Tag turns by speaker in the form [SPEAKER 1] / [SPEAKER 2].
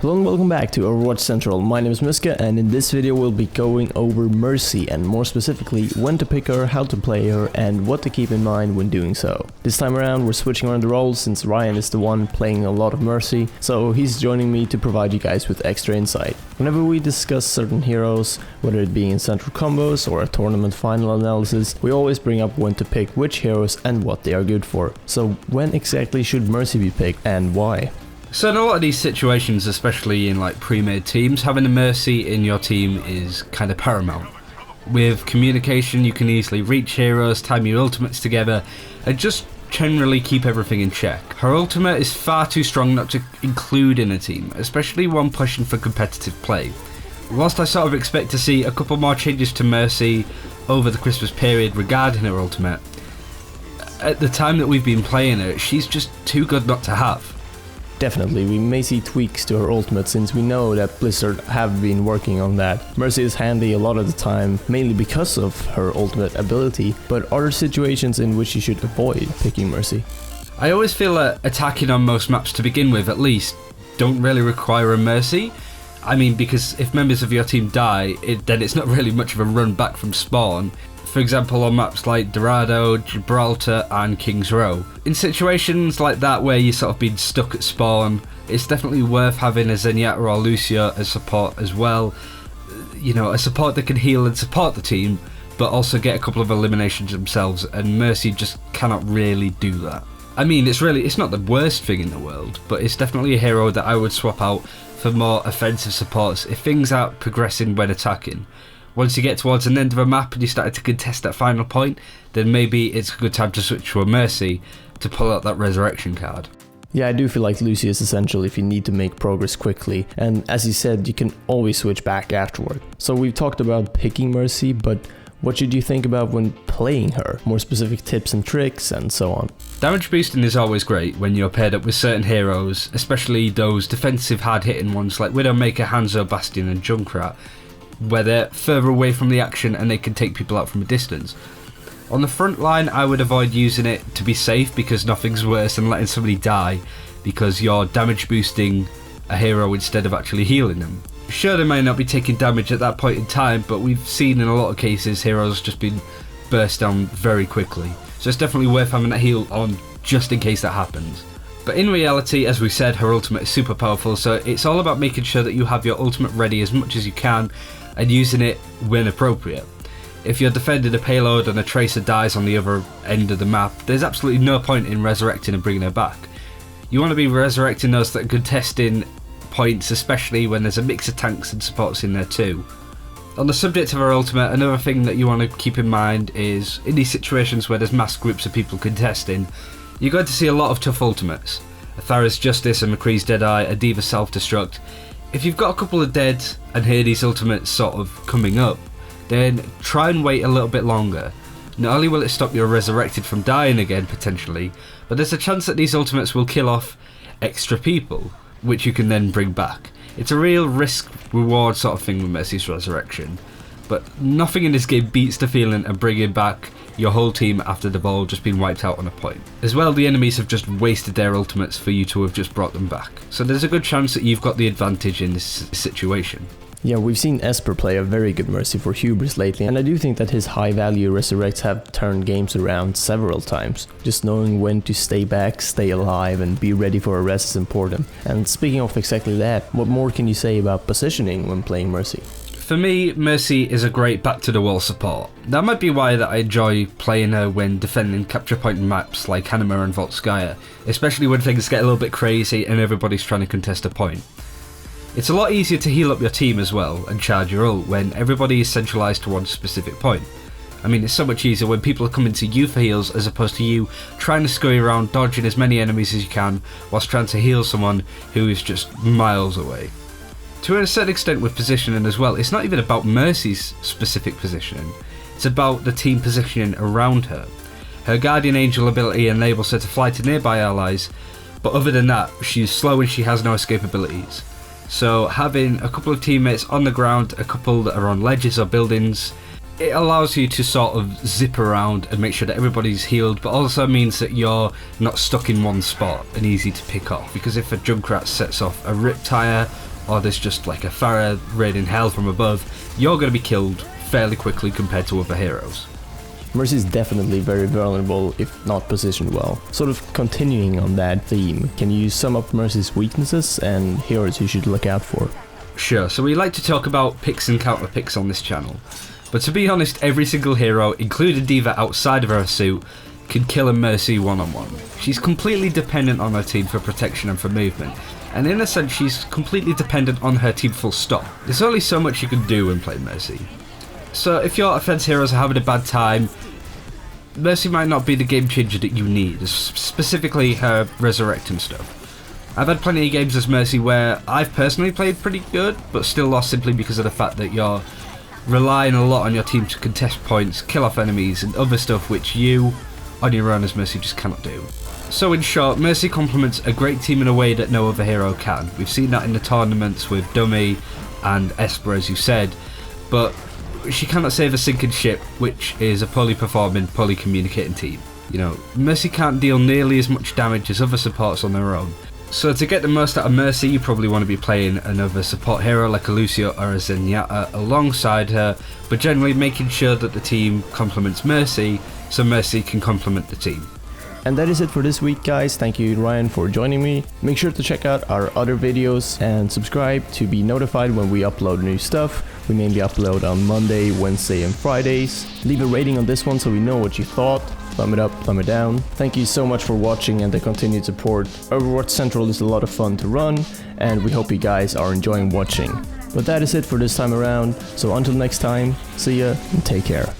[SPEAKER 1] Hello and welcome back to Overwatch Central. My name is Mysca, and in this video we'll be going over Mercy, and more specifically when to pick her, how to play her, and what to keep in mind when doing so. This time around we're switching around the roles since Ryan is the one playing a lot of Mercy, so he's joining me to provide you guys with extra insight. Whenever we discuss certain heroes, whether it be in central combos or a tournament final analysis, we always bring up when to pick which heroes and what they are good for. So when exactly should Mercy be picked and why?
[SPEAKER 2] So in a lot of these situations, especially in like pre-made teams, having a Mercy in your team is kind of paramount. With communication you can easily reach heroes, time your ultimates together, and just generally keep everything in check. Her ultimate is far too strong not to include in a team, especially one pushing for competitive play. Whilst I sort of expect to see a couple more changes to Mercy over the Christmas period regarding her ultimate, at the time that we've been playing her, she's just too good not to have.
[SPEAKER 1] Definitely, we may see tweaks to her ultimate since we know that Blizzard have been working on that. Mercy is handy a lot of the time, mainly because of her ultimate ability, but are there situations in which you should avoid picking Mercy?
[SPEAKER 2] I always feel that attacking on most maps to begin with, at least, don't really require a Mercy. I mean, because if members of your team die, then it's not really much of a run back from spawn. For example, on maps like Dorado, Gibraltar and King's Row. In situations like that where you're sort of being stuck at spawn, it's definitely worth having a Zenyatta or Lucia as support as well. You know, a support that can heal and support the team, but also get a couple of eliminations themselves, and Mercy just cannot really do that. I mean, it's not the worst thing in the world, but it's definitely a hero that I would swap out for more offensive supports if things aren't progressing when attacking. Once you get towards an end of a map and you started to contest that final point, then maybe it's a good time to switch to a Mercy to pull out that resurrection card.
[SPEAKER 1] Yeah, I do feel like Lucy is essential if you need to make progress quickly, and as you said, you can always switch back afterward. So we've talked about picking Mercy, but what should you think about when playing her? More specific tips and tricks and so on.
[SPEAKER 2] Damage boosting is always great when you're paired up with certain heroes, especially those defensive hard-hitting ones like Widowmaker, Hanzo, Bastion and Junkrat, where they're further away from the action and they can take people out from a distance. On the front line, I would avoid using it to be safe, because nothing's worse than letting somebody die because you're damage boosting a hero instead of actually healing them. Sure, they may not be taking damage at that point in time, but we've seen in a lot of cases heroes just been burst down very quickly, so it's definitely worth having that heal on just in case that happens. But in reality, as we said, her ultimate is super powerful, so it's all about making sure that you have your ultimate ready as much as you can and using it when appropriate. If you're defending a payload and a tracer dies on the other end of the map, there's absolutely no point in resurrecting and bringing her back. You want to be resurrecting those that are contesting points, especially when there's a mix of tanks and supports in there too. On the subject of her ultimate, another thing that you want to keep in mind is, in these situations where there's mass groups of people contesting, you're going to see a lot of tough ultimates. A Thara's Justice, a McCree's Deadeye, a D.Va Self-Destruct. If you've got a couple of dead and hear these ultimates sort of coming up, then try and wait a little bit longer. Not only will it stop your resurrected from dying again potentially, but there's a chance that these ultimates will kill off extra people, which you can then bring back. It's a real risk-reward sort of thing with Mercy's resurrection, but nothing in this game beats the feeling of bringing back your whole team after they've all just been wiped out on a point. As well, the enemies have just wasted their ultimates for you to have just brought them back, so there's a good chance that you've got the advantage in this situation.
[SPEAKER 1] Yeah, we've seen Esper play a very good Mercy for Hubris lately, and I do think that his high value resurrects have turned games around several times. Just knowing when to stay back, stay alive and be ready for a rest is important. And speaking of exactly that, what more can you say about positioning when playing Mercy?
[SPEAKER 2] For me, Mercy is a great back-to-the-wall support. That might be why that I enjoy playing her when defending capture point maps like Hanama and Volskaya, especially when things get a little bit crazy and everybody's trying to contest a point. It's a lot easier to heal up your team as well and charge your ult when everybody is centralised to one specific point. I mean, it's so much easier when people are coming to you for heals as opposed to you trying to scurry around dodging as many enemies as you can whilst trying to heal someone who is just miles away. To a certain extent with positioning as well, it's not even about Mercy's specific positioning, it's about the team positioning around her. Her Guardian Angel ability enables her to fly to nearby allies, but other than that, she's slow and she has no escape abilities. So having a couple of teammates on the ground, a couple that are on ledges or buildings, it allows you to sort of zip around and make sure that everybody's healed, but also means that you're not stuck in one spot and easy to pick off, because if a Junkrat sets off a Riptire, or there's just like a Pharah raining hell from above, you're going to be killed fairly quickly compared to other heroes.
[SPEAKER 1] Mercy is definitely very vulnerable if not positioned well. Sort of continuing on that theme, can you sum up Mercy's weaknesses and heroes you should look out for?
[SPEAKER 2] Sure, so we like to talk about picks and counter picks on this channel. But to be honest, every single hero, including D.Va outside of her suit, can kill a Mercy one-on-one. She's completely dependent on her team for protection and for movement, and in a sense she's completely dependent on her team full stop. There's only so much you can do when playing Mercy. So if your offense heroes are having a bad time, Mercy might not be the game changer that you need, specifically her resurrecting stuff. I've had plenty of games as Mercy where I've personally played pretty good, but still lost simply because of the fact that you're relying a lot on your team to contest points, kill off enemies, and other stuff which you, on your own as Mercy, just cannot do. So in short, Mercy complements a great team in a way that no other hero can. We've seen that in the tournaments with Dummy and Esper, as you said, but she cannot save a sinking ship, which is a poorly performing, poorly communicating team. You know, Mercy can't deal nearly as much damage as other supports on their own. So to get the most out of Mercy, you probably want to be playing another support hero like a Lucio or a Zenyatta alongside her, but generally making sure that the team complements Mercy, so Mercy can complement the team.
[SPEAKER 1] And that is it for this week, guys. Thank you, Ryan, for joining me. Make sure to check out our other videos and subscribe to be notified when we upload new stuff. We mainly upload on Monday, Wednesday and Fridays. Leave a rating on this one so we know what you thought. Thumb it up, thumb it down. Thank you so much for watching and the continued support. Overwatch Central is a lot of fun to run, and we hope you guys are enjoying watching. But that is it for this time around, so until next time, see ya and take care.